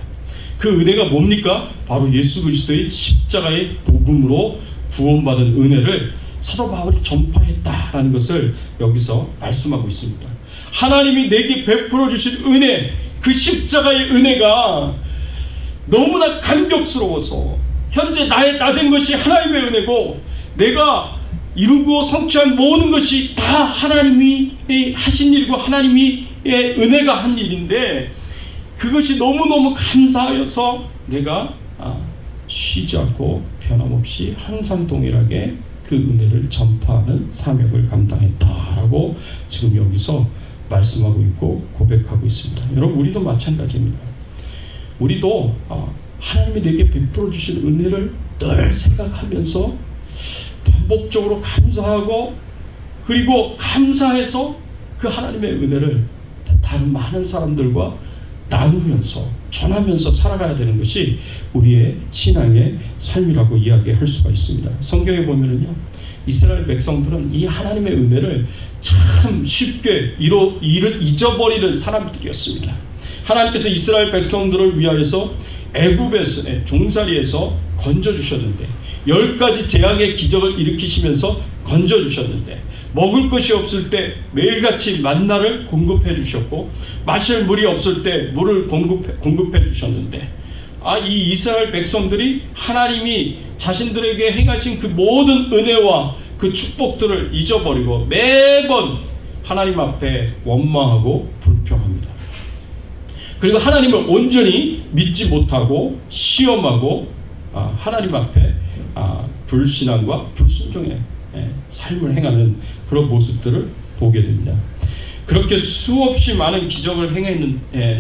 그 은혜가 뭡니까? 바로 예수 그리스도의 십자가의 복음으로 구원받은 은혜를 사도 바울이 전파했다라는 것을 여기서 말씀하고 있습니다. 하나님이 내게 베풀어 주신 은혜, 그 십자가의 은혜가 너무나 감격스러워서 현재 나 된 것이 하나님의 은혜고 내가 이루고 성취한 모든 것이 다 하나님이 하신 일이고 하나님이 은혜가 한 일인데 그것이 너무너무 감사하여서 내가 쉬지 않고 변함없이 항상 동일하게 그 은혜를 전파하는 사명을 감당했다라고 지금 여기서 말씀하고 있고 고백하고 있습니다. 여러분, 우리도 마찬가지입니다. 우리도 하나님이 내게 베풀어 주신 은혜를 늘 생각하면서 반복적으로 감사하고 그리고 감사해서 그 하나님의 은혜를 다른 많은 사람들과 나누면서 전하면서 살아가야 되는 것이 우리의 신앙의 삶이라고 이야기할 수가 있습니다. 성경에 보면은요, 이스라엘 백성들은 이 하나님의 은혜를 참 쉽게 잊어버리는 사람들이었습니다. 하나님께서 이스라엘 백성들을 위하여서 애굽에서 종살이에서 건져주셨는데 10가지 재앙의 기적을 일으키시면서 건져주셨는데 먹을 것이 없을 때 매일같이 만나를 공급해 주셨고 마실 물이 없을 때 물을 공급해 주셨는데 이 이스라엘 백성들이 하나님이 자신들에게 행하신 그 모든 은혜와 그 축복들을 잊어버리고 매번 하나님 앞에 원망하고 불평합니다. 그리고 하나님을 온전히 믿지 못하고 시험하고 하나님 앞에 불신앙과 불순종의 삶을 행하는 그런 모습들을 보게 됩니다. 그렇게 수없이 많은 기적을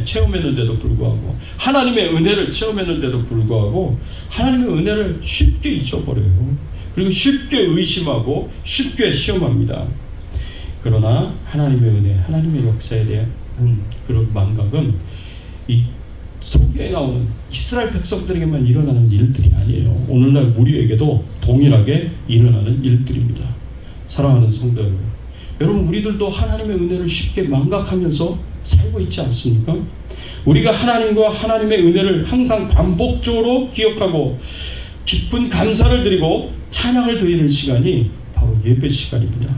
체험했는데도 불구하고 하나님의 은혜를 체험했는데도 불구하고 하나님의 은혜를 쉽게 잊어버려요. 그리고 쉽게 의심하고 쉽게 시험합니다. 그러나 하나님의 은혜, 하나님의 역사에 대한 그런 망각은 이 성경에 나오는 이스라엘 백성들에게만 일어나는 일들이 아니에요. 오늘날 우리에게도 동일하게 일어나는 일들입니다. 사랑하는 성도 여러분, 우리들도 하나님의 은혜를 쉽게 망각하면서 살고 있지 않습니까? 우리가 하나님과 하나님의 은혜를 항상 반복적으로 기억하고 깊은 감사를 드리고 찬양을 드리는 시간이 바로 예배 시간입니다.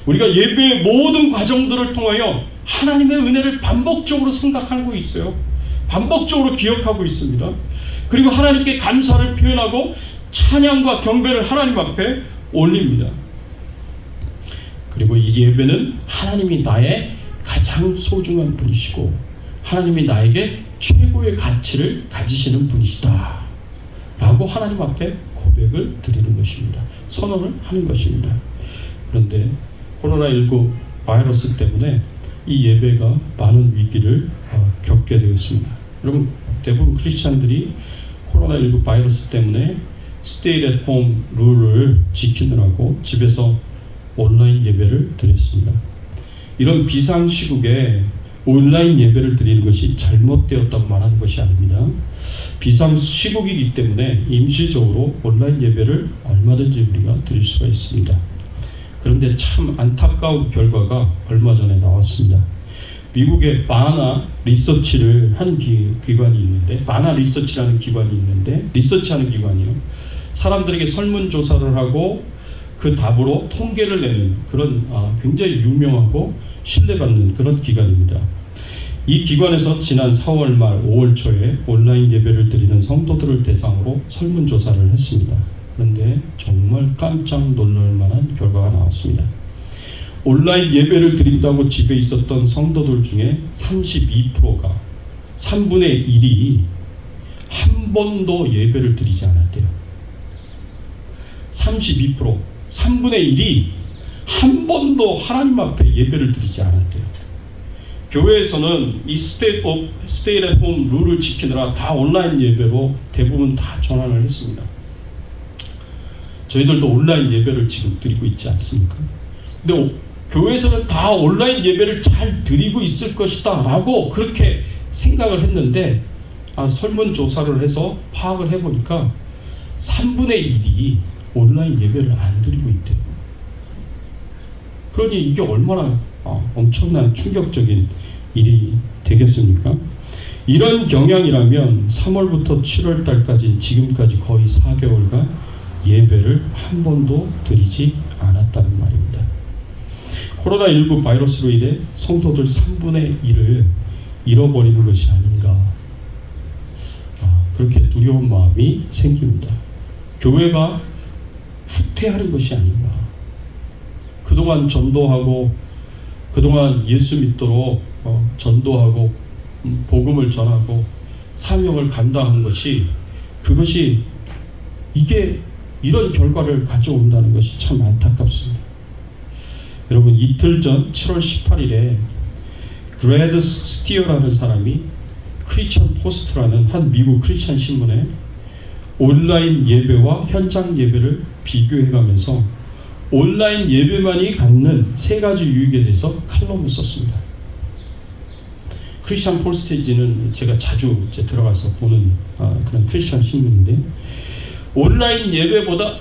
우리가 예배의 모든 과정들을 통하여 하나님의 은혜를 반복적으로 생각하고 있어요. 반복적으로 기억하고 있습니다. 그리고 하나님께 감사를 표현하고 찬양과 경배를 하나님 앞에 올립니다. 그리고 이 예배는 하나님이 나의 가장 소중한 분이시고 하나님이 나에게 최고의 가치를 가지시는 분이시다 라고 하나님 앞에 고백을 드리는 것입니다. 선언을 하는 것입니다. 그런데 코로나19 바이러스 때문에 이 예배가 많은 위기를 겪게 되었습니다. 여러분, 대부분 크리스찬들이 코로나19 바이러스 때문에 Stay at home 룰을 지키느라고 집에서 온라인 예배를 드렸습니다. 이런 비상시국에 온라인 예배를 드리는 것이 잘못되었다고 말하는 것이 아닙니다. 비상시국이기 때문에 임시적으로 온라인 예배를 얼마든지 우리가 드릴 수가 있습니다. 그런데 참 안타까운 결과가 얼마 전에 나왔습니다. 미국의 바나 리서치를 하는 기관이 있는데, 바나 리서치라는 기관이 있는데, 리서치하는 기관이요. 사람들에게 설문조사를 하고 그 답으로 통계를 내는 그런 굉장히 유명하고 신뢰받는 그런 기관입니다. 이 기관에서 지난 4월 말 5월 초에 온라인 예배를 드리는 성도들을 대상으로 설문조사를 했습니다. 그런데 정말 깜짝 놀랄 만한 결과가 나왔습니다. 온라인 예배를 드린다고 집에 있었던 성도들 중에 32%가 3분의 1이 한 번도 예배를 드리지 않았대요. 32%, 3분의 1이 한 번도 하나님 앞에 예배를 드리지 않았대요. 교회에서는 이 Stay at home 룰을 지키느라 다 온라인 예배로 대부분 다 전환을 했습니다. 저희들도 온라인 예배를 지금 드리고 있지 않습니까? 근데 교회에서는 다 온라인 예배를 잘 드리고 있을 것이다 라고 그렇게 생각을 했는데 설문조사를 해서 파악을 해보니까 3분의 1이 온라인 예배를 안 드리고 있대요. 그러니 이게 얼마나 엄청난 충격적인 일이 되겠습니까? 이런 경향이라면 3월부터 7월 달까지 지금까지 거의 4개월간 예배를 한 번도 드리지 않았다는 말입니다. 코로나19 바이러스로 인해 성도들 3분의 1을 잃어버리는 것이 아닌가, 그렇게 두려운 마음이 생깁니다. 교회가 후퇴하는 것이 아닌가. 그동안 전도하고 그동안 예수 믿도록 전도하고 복음을 전하고 사명을 감당한 것이, 그것이 이게 이런 결과를 가져온다는 것이 참 안타깝습니다. 여러분, 이틀 전 7월 18일에 그레드 스티어라는 사람이 크리스천 포스트라는 한 미국 크리스천 신문에 온라인 예배와 현장 예배를 비교해가면서 온라인 예배만이 갖는 3가지 유익에 대해서 칼럼을 썼습니다. 크리스천 포스테이지는 제가 자주 들어가서 보는 그런 크리스천 신문인데, 온라인 예배가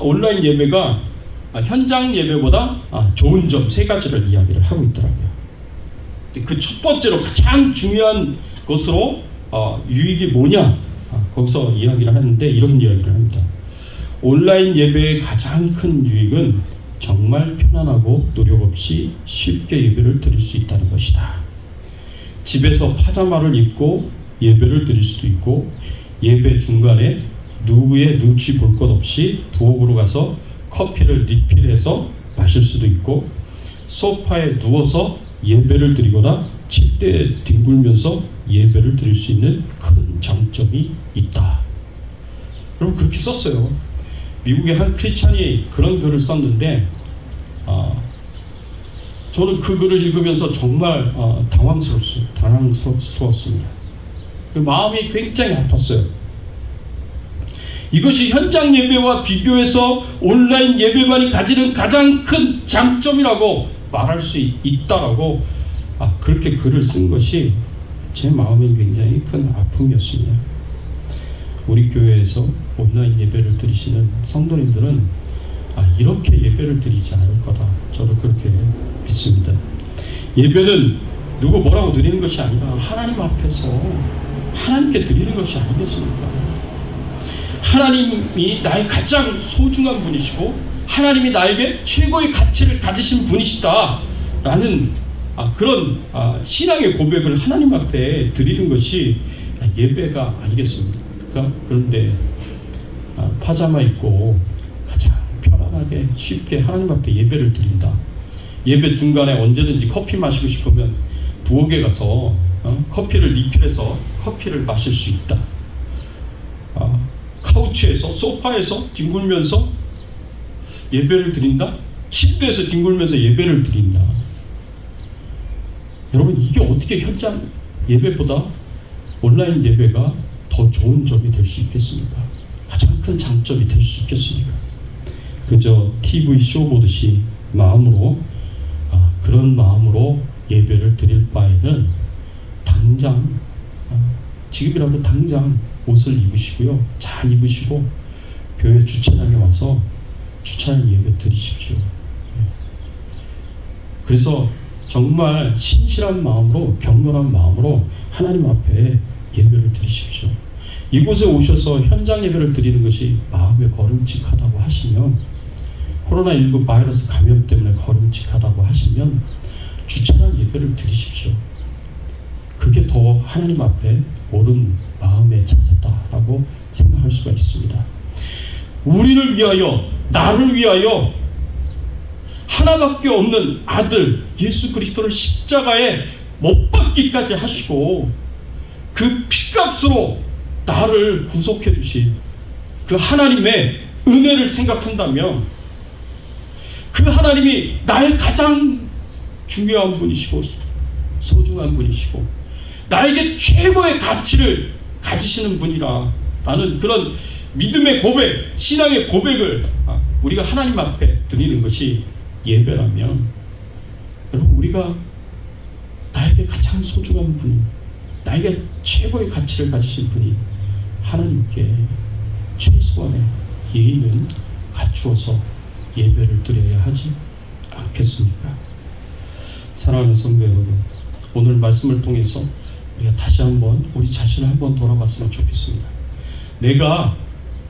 현장 예배보다 좋은 점 3가지를 이야기를 하고 있더라고요. 그 첫 번째로 가장 중요한 것으로 유익이 뭐냐, 거기서 이야기를 하는데 이런 이야기를 합니다. 온라인 예배의 가장 큰 유익은 정말 편안하고 노력 없이 쉽게 예배를 드릴 수 있다는 것이다. 집에서 파자마를 입고 예배를 드릴 수도 있고, 예배 중간에 누구의 눈치 볼 것 없이 부엌으로 가서 커피를 리필해서 마실 수도 있고, 소파에 누워서 예배를 드리거나 침대에 뒹굴면서 예배를 드릴 수 있는 큰 장점이 있다. 여러분, 그렇게 썼어요. 미국의 한 크리스찬이 그런 글을 썼는데, 저는 그 글을 읽으면서 정말 당황스러웠습니다. 마음이 굉장히 아팠어요. 이것이 현장 예배와 비교해서 온라인 예배만이 가지는 가장 큰 장점이라고 말할 수 있다라고 그렇게 글을 쓴 것이 제 마음에 굉장히 큰 아픔이었습니다. 우리 교회에서 온라인 예배를 드리시는 성도님들은 이렇게 예배를 드리지 않을 거다, 저도 그렇게 믿습니다. 예배는 누구 뭐라고 드리는 것이 아니라 하나님 앞에서 하나님께 드리는 것이 아니겠습니까? 하나님이 나의 가장 소중한 분이시고 하나님이 나에게 최고의 가치를 가지신 분이시다 라는 그런 신앙의 고백을 하나님 앞에 드리는 것이 예배가 아니겠습니까? 그런데 파자마 입고 가장 편안하게 쉽게 하나님 앞에 예배를 드린다. 예배 중간에 언제든지 커피 마시고 싶으면 부엌에 가서 커피를 리필해서 커피를 마실 수 있다. 카우치에서, 소파에서 뒹굴면서 예배를 드린다. 침대에서 뒹굴면서 예배를 드린다. 여러분, 이게 어떻게 현장 예배보다 온라인 예배가 더 좋은 점이 될 수 있겠습니까? 가장 큰 장점이 될 수 있겠습니까? 그저 TV 쇼 보듯이 그런 마음으로 예배를 드릴 바에는 지금이라도 당장 옷을 입으시고요, 잘 입으시고 교회 주차장에 와서 주차장 예배 드리십시오. 그래서 정말 신실한 마음으로, 경건한 마음으로 하나님 앞에 예배를 드리십시오. 이곳에 오셔서 현장 예배를 드리는 것이 마음에 거름직하다고 하시면, 코로나19 바이러스 감염 때문에 거름직하다고 하시면 주차장 예배를 드리십시오. 그게 더 하나님 앞에 옳은 마음의 자세다라고 생각할 수가 있습니다. 우리를 위하여, 나를 위하여 하나밖에 없는 아들 예수 그리스도를 십자가에 못 박기까지 하시고 그 피값으로 나를 구속해 주신 그 하나님의 은혜를 생각한다면, 그 하나님이 나의 가장 중요한 분이시고 소중한 분이시고 나에게 최고의 가치를 가지시는 분이라 라는 그런 믿음의 고백, 신앙의 고백을 우리가 하나님 앞에 드리는 것이 예배라면, 여러분, 우리가 나에게 가장 소중한 분이, 나에게 최고의 가치를 가지신 분이 하나님께 최소한의 예의는 갖추어서 예배를 드려야 하지 않겠습니까? 사랑하는 성도 여러분, 오늘 말씀을 통해서 우리가 다시 한번 우리 자신을 한번 돌아봤으면 좋겠습니다. 내가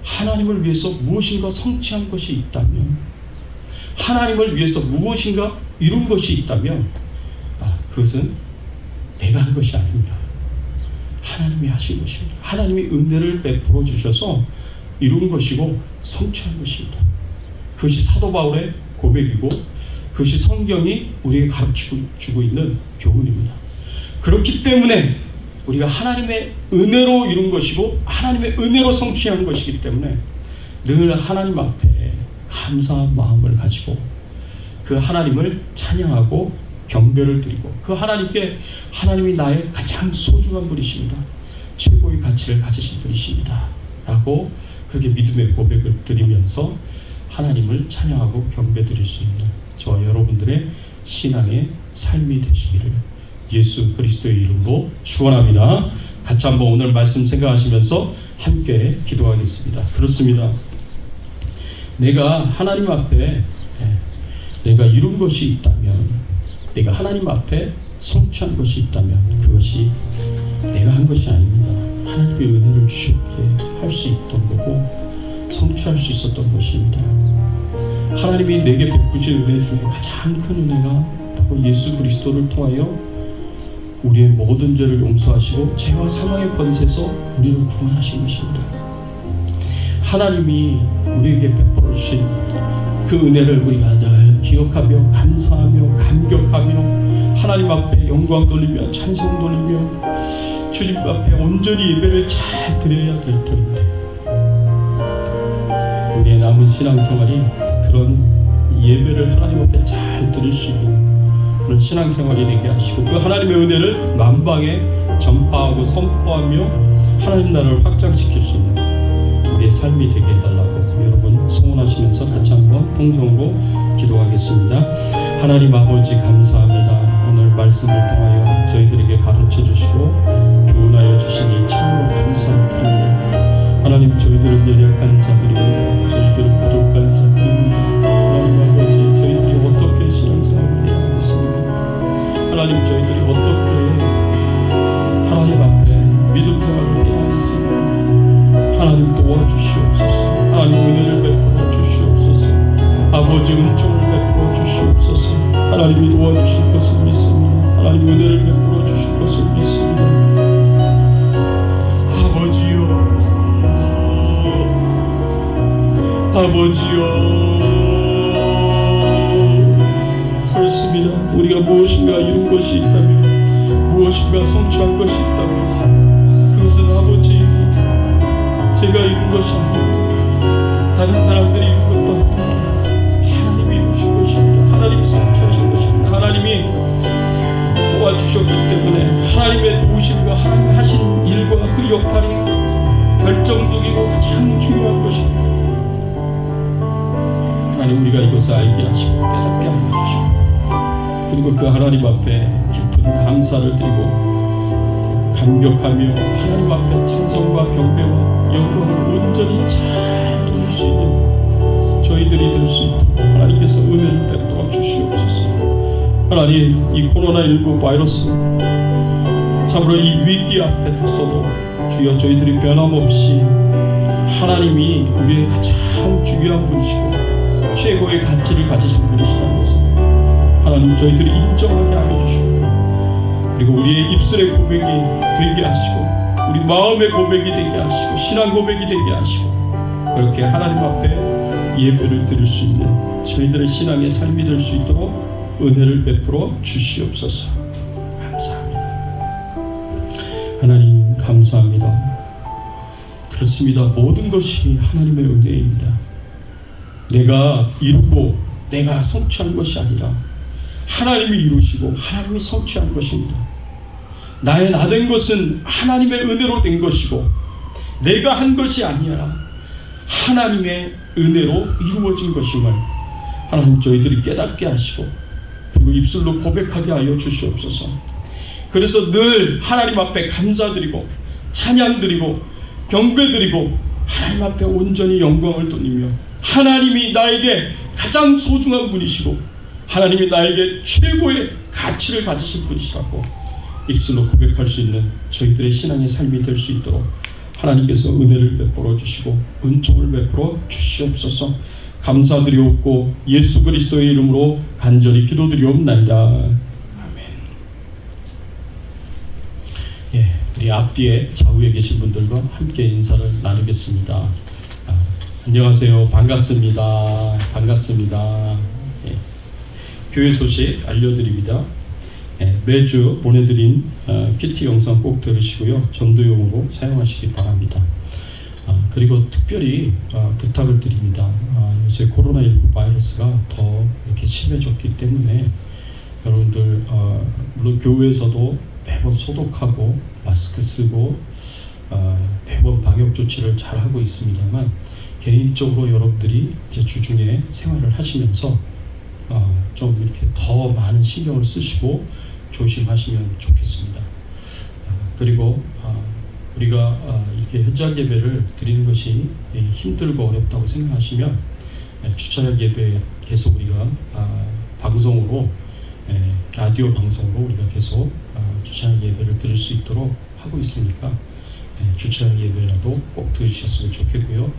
하나님을 위해서 무엇인가 성취한 것이 있다면, 하나님을 위해서 무엇인가 이룬 것이 있다면, 그것은 내가 한 것이 아닙니다. 하나님이 하신 것입니다. 하나님이 은혜를 베풀어 주셔서 이룬 것이고 성취한 것입니다. 그것이 사도 바울의 고백이고 그것이 성경이 우리에게 가르치고 있는 교훈입니다. 그렇기 때문에 우리가 하나님의 은혜로 이룬 것이고 하나님의 은혜로 성취한 것이기 때문에 늘 하나님 앞에 감사한 마음을 가지고 그 하나님을 찬양하고 경배를 드리고, 그 하나님께 하나님이 나의 가장 소중한 분이십니다. 최고의 가치를 가지신 분이십니다. 라고 그렇게 믿음의 고백을 드리면서 하나님을 찬양하고 경배 드릴 수 있는 저와 여러분들의 신앙의 삶이 되시기를 예수 그리스도의 이름으로 축원합니다. 같이 한번 오늘 말씀 생각하시면서 함께 기도하겠습니다. 그렇습니다. 내가 하나님 앞에 내가 이룬 것이 있다면, 내가 하나님 앞에 성취한 것이 있다면 그것이 내가 한 것이 아닙니다. 하나님의 은혜를 주셨기에 할 수 있던 거고 성취할 수 있었던 것입니다. 하나님이 내게 베푸신 은혜 중에 가장 큰 은혜가 바로 예수 그리스도를 통하여 우리의 모든 죄를 용서하시고 죄와 사망의 권세에서 우리를 구원하신 것입니다. 하나님이 우리에게 베풀어 주신 그 은혜를 우리가 늘 기억하며 감사하며 감격하며 하나님 앞에 영광 돌리며 찬송 돌리며 주님 앞에 온전히 예배를 잘 드려야 될 터인데, 우리의 남은 신앙생활이 그런 예배를 하나님 앞에 잘 드릴 수 있는 그런 신앙생활이 되게 하시고, 그 하나님의 은혜를 만방에 전파하고 선포하며 하나님 나라를 확장시킬 수 있는 우리의 삶이 되게 해달라고 여러분 소원하시면서 같이 한번 통성으로 기도하겠습니다. 하나님 아버지 감사합니다. 오늘 말씀을 통하여 저희들에게 가르쳐 주시고 교훈하여 주시니 참으로 감사드립니다. 하나님, 저희들은 연약한 자들입니다. 저희들은 부족한 자들입니다. 하나님 아버지, 저희들이 어떻게 신앙생활을 해야 하겠습니까? 하나님, 저희들이 어떻게 하나님 앞에 믿음 생활을 해야 하겠습니까? 하나님 도와주시옵소서. 하나님 은혜를 베풀어 주시옵소서. 아버지 은총을 베풀어 주시옵소서. 하나님이 도와주실 것을 믿습니다. 하나님 은혜를 베풀어 주실 것을 믿습니다. 아버지요, 그렇습니다. 우리가 무엇인가 이룬 것이 있다면, 무엇인가 성취한 것이 있다면 그것은 아버지 제가 이룬 것이 아닙니다. 다른 사람들이 이룬 것도 아닙니다. 하나님이 이루신 것입니다. 하나님이 성취하신 것입니다. 하나님이 도와주셨기 때문에 하나님의 도우심과 하나님이 하신 일과 그 역할이 결정적이고 가장 중요한 것입니다. 하나님, 우리가 이것을 알게 하시고 깨닫게 하여 주시고, 그리고 그 하나님 앞에 깊은 감사를 드리고 감격하며 하나님 앞에 찬송과 경배와 영광을 온전히 잘 돌릴 수 있는 저희들이 될 수 있도록 하나님께서 은혜를 베풀어 주시옵소서. 하나님, 이 코로나19 바이러스 참으로 이 위기 앞에 서도 주여 저희들이 변함없이 하나님이 우리의 가장 중요한 분이시고 최고의 가치를 가지신 분이시라는 것을 하나님 저희들이 인정하게 하여 주시고, 그리고 우리의 입술의 고백이 되게 하시고 우리 마음의 고백이 되게 하시고 신앙 고백이 되게 하시고, 그렇게 하나님 앞에 예배를 드릴 수 있는 저희들의 신앙의 삶이 될 수 있도록 은혜를 베풀어 주시옵소서. 감사합니다. 하나님 감사합니다. 그렇습니다. 모든 것이 하나님의 은혜입니다. 내가 이루고 내가 성취한 것이 아니라 하나님이 이루시고 하나님이 성취한 것입니다. 나의 나 된 것은 하나님의 은혜로 된 것이고 내가 한 것이 아니라 하나님의 은혜로 이루어진 것임을 하나님 저희들이 깨닫게 하시고, 그리고 입술로 고백하게 하여 주시옵소서. 그래서 늘 하나님 앞에 감사드리고 찬양드리고 경배드리고 하나님 앞에 온전히 영광을 돌리며, 하나님이 나에게 가장 소중한 분이시고 하나님이 나에게 최고의 가치를 가지신 분이시라고 입술로 고백할 수 있는 저희들의 신앙의 삶이 될 수 있도록 하나님께서 은혜를 베풀어 주시고 은총을 베풀어 주시옵소서. 감사드리옵고 예수 그리스도의 이름으로 간절히 기도드리옵나이다. 아멘. 예, 우리 앞뒤에 좌우에 계신 분들과 함께 인사를 나누겠습니다. 안녕하세요. 반갑습니다. 반갑습니다. 예, 교회 소식 알려드립니다. 매주 보내드린 PT 영상 꼭 들으시고요. 전도용으로 사용하시기 바랍니다. 그리고 특별히 부탁을 드립니다. 요새 코로나19 바이러스가 더 이렇게 심해졌기 때문에 여러분들 물론 교회에서도 매번 소독하고 마스크 쓰고 매번 방역 조치를 잘 하고 있습니다만 개인적으로 여러분들이 이제 주중에 생활을 하시면서 좀 이렇게 더 많은 신경을 쓰시고 조심하시면 좋겠습니다. 그리고 우리가 이렇게 현장 예배를 드리는 것이 힘들고 어렵다고 생각하시면 주차장 예배 계속 우리가 방송으로 라디오 방송으로 우리가 계속 주차장 예배를 드릴 수 있도록 하고 있으니까 주차장 예배라도 꼭 들으셨으면 좋겠고요.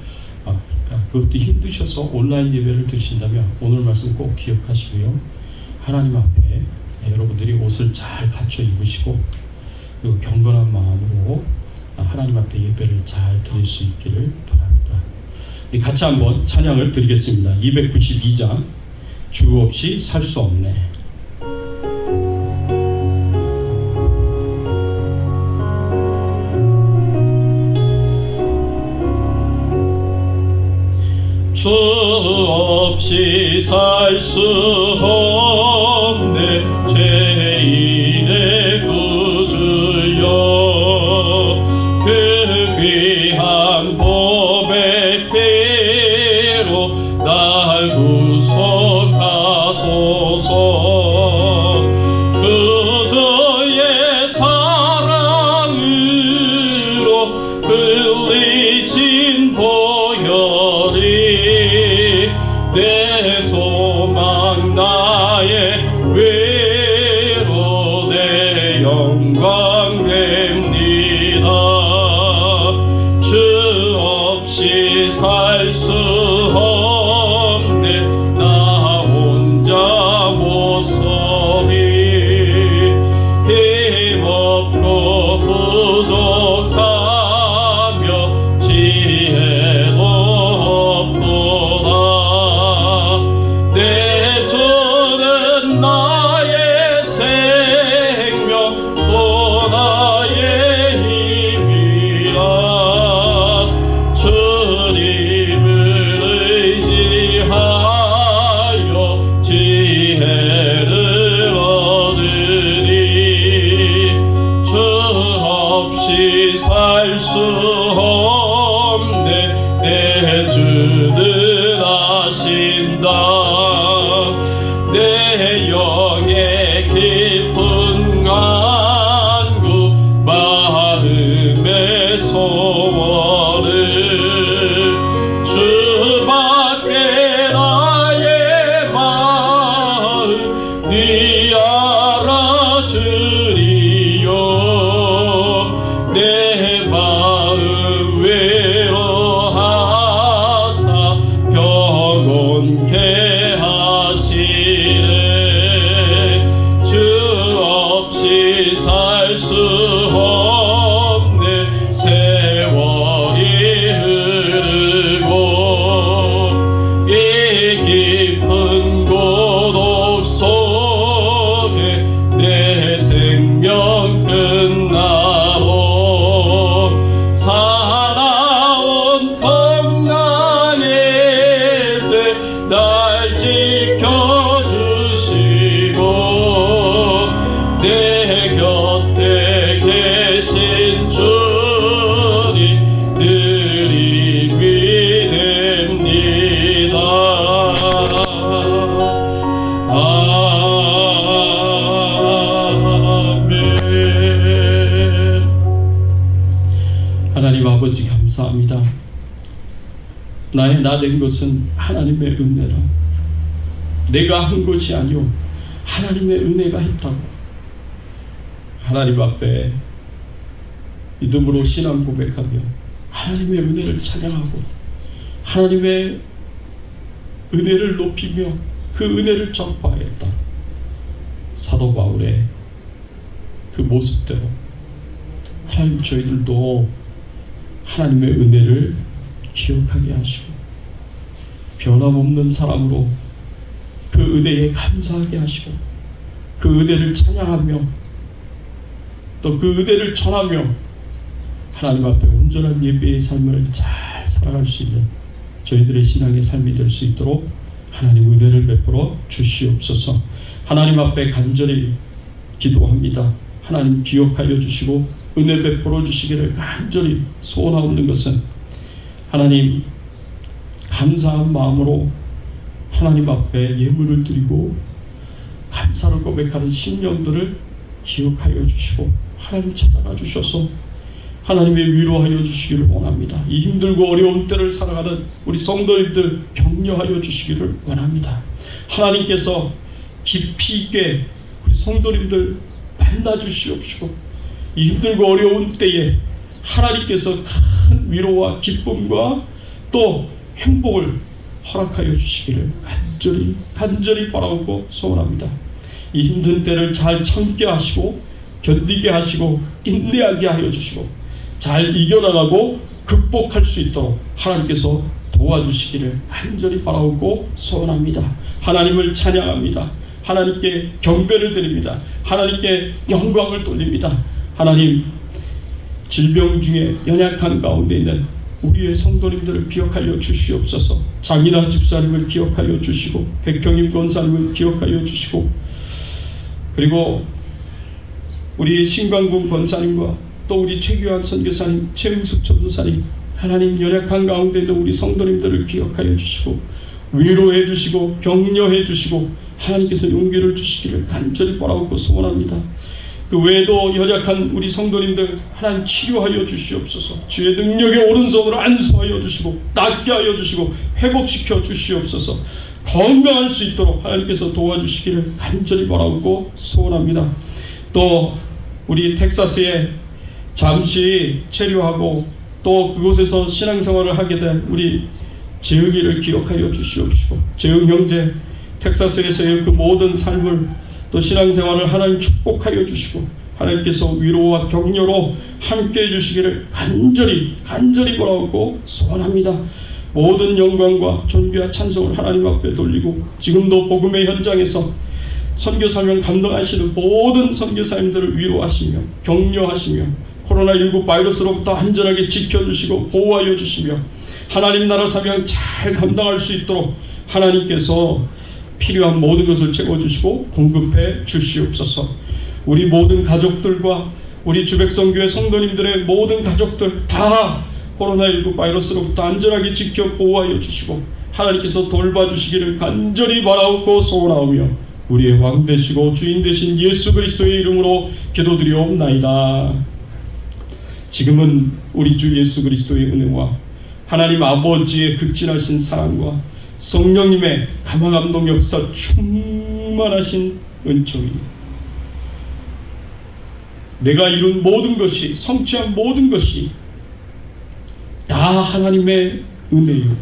그것도 힘드셔서 온라인 예배를 드리신다면 오늘 말씀 꼭 기억하시고요. 하나님 앞에 여러분들이 옷을 잘 갖춰 입으시고 그리고 경건한 마음으로 하나님 앞에 예배를 잘 드릴 수 있기를 바랍니다. 우리 같이 한번 찬양을 드리겠습니다. 292장 주 없이 살 수 없네. 주 없이 살 수 없네. 죄인의 구주여 그 귀한 보배피로 날 구속하소서. 그주의 사랑으로 흘리신 보혈이 내 소망 나의 위로 내 영광 됩니다. 주 없이 살 수 없네. 나 혼자 못 서리. 힘없고 부족하며 지혜도 없도다. 내 주는 나의 생명 또 나의 힘이라. 주님을 의지하여 지혜를 얻으리. 주 없이 살 수 없네. 내 주는 아신다. 내 영의 깊은 간구 마음의 소원을 주밖에 나의 마음 네 알아주리요. 내 마음 위로하사 평온케 하시네. 주 없이 살 수 없네. 세월이 흐르고 이 깊은 고독 속에 내 생명 끝나도 살아온 풍랑일 때 날 지켜주시고 내 곁에 계신 주님 늘 힘이 됩니다. 아멘. 하나님 아버지 감사합니다. 나의 나 된 것은 하나님의 은혜라. 내가 한 것이 아니오 하나님의 은혜가 했다고. 하나님 앞에 믿음으로 신앙 고백하며 하나님의 은혜를 찬양하고 하나님의 은혜를 높이며 그 은혜를 전파하였다. 사도 바울의 그 모습대로 하나님 저희들도 하나님의 은혜를 기억하게 하시고 변함없는 사랑으로 그 은혜에 감사하게 하시고 그 은혜를 찬양하며 또 그 은혜를 전하며 하나님 앞에 온전한 예배의 삶을 잘 살아갈 수 있는 저희들의 신앙의 삶이 될 수 있도록 하나님 은혜를 베풀어 주시옵소서. 하나님 앞에 간절히 기도합니다. 하나님 기억하여 주시고 은혜 베풀어 주시기를 간절히 소원하옵는 것은 하나님 감사한 마음으로 하나님 앞에 예물을 드리고 감사를 고백하는 심령들을 기억하여 주시고 하나님 찾아가 주셔서 하나님의 위로하여 주시기를 원합니다. 이 힘들고 어려운 때를 살아가는 우리 성도님들 격려하여 주시기를 원합니다. 하나님께서 깊이 있게 우리 성도님들 만나 주시옵시고 이 힘들고 어려운 때에 하나님께서 큰 위로와 기쁨과 또 행복을 허락하여 주시기를 간절히 바라고 소원합니다. 이 힘든 때를 잘 참게 하시고 견디게 하시고 인내하게 하여 주시고 잘 이겨나가고 극복할 수 있도록 하나님께서 도와주시기를 간절히 바라고 소원합니다. 하나님을 찬양합니다. 하나님께 경배를 드립니다. 하나님께 영광을 돌립니다. 하나님 질병 중에 연약한 가운데 있는 우리의 성도님들을 기억하여 주시옵소서. 장인아 집사님을 기억하여 주시고 백형임 권사님을 기억하여 주시고 그리고 우리 신광군 권사님과 또 우리 최규환 선교사님, 최명숙 전도사님 하나님 연약한 가운데 있는 우리 성도님들을 기억하여 주시고 위로해 주시고 격려해 주시고 하나님께서 용기를 주시기를 간절히 바라고 소원합니다. 그 외에도 연약한 우리 성도님들 하나님 치료하여 주시옵소서. 주의 능력의 오른손으로 안수하여 주시고 낫게 하여 주시고 회복시켜 주시옵소서. 건강할 수 있도록 하나님께서 도와주시기를 간절히 바라고 소원합니다. 또 우리 텍사스에 잠시 체류하고 또 그곳에서 신앙생활을 하게 된 우리 재흥이를 기억하여 주시옵시고 재흥 형제 텍사스에서의 그 모든 삶을 또 신앙생활을 하나님 축복하여 주시고 하나님께서 위로와 격려로 함께해 주시기를 간절히 바라고 소원합니다. 모든 영광과 존귀와 찬송을 하나님 앞에 돌리고 지금도 복음의 현장에서 선교사명 감당하시는 모든 선교사님들을 위로하시며 격려하시며 코로나19 바이러스로부터 안전하게 지켜주시고 보호하여 주시며 하나님 나라 사명 잘 감당할 수 있도록 하나님께서 필요한 모든 것을 채워주시고 공급해 주시옵소서. 우리 모든 가족들과 우리 주백성교회 성도님들의 모든 가족들 다 코로나19 바이러스로부터 안전하게 지켜 보호하여 주시고 하나님께서 돌봐주시기를 간절히 바라옵고 소원하오며 우리의 왕 되시고 주인 되신 예수 그리스도의 이름으로 기도드리옵나이다. 지금은 우리 주 예수 그리스도의 은혜와 하나님 아버지의 극진하신 사랑과 성령님의 감화감동 역사 충만하신 은총이 내가 이룬 모든 것이 성취한 모든 것이 다 하나님의 은혜요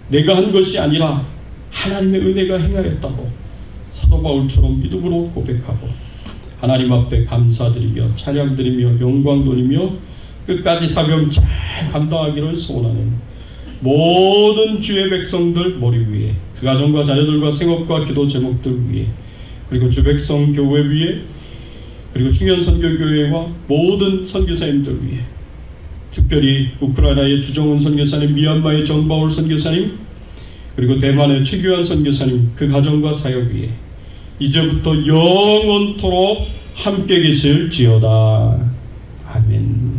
내가 한 것이 아니라 하나님의 은혜가 행하였다고 사도 바울처럼 믿음으로 고백하고 하나님 앞에 감사드리며 찬양드리며 영광 돌리며 끝까지 사명 잘 감당하기를 소원하는 모든 주의 백성들 머리 위에 그 가정과 자녀들과 생업과 기도 제목들 위에 그리고 주백성 교회 위에 그리고 충현선교교회와 모든 선교사님들 위에 특별히 우크라이나의 주정훈 선교사님, 미얀마의 정바울 선교사님 그리고 대만의 최규환 선교사님 그 가정과 사역 위에 이제부터 영원토록 함께 계실지어다. 아멘.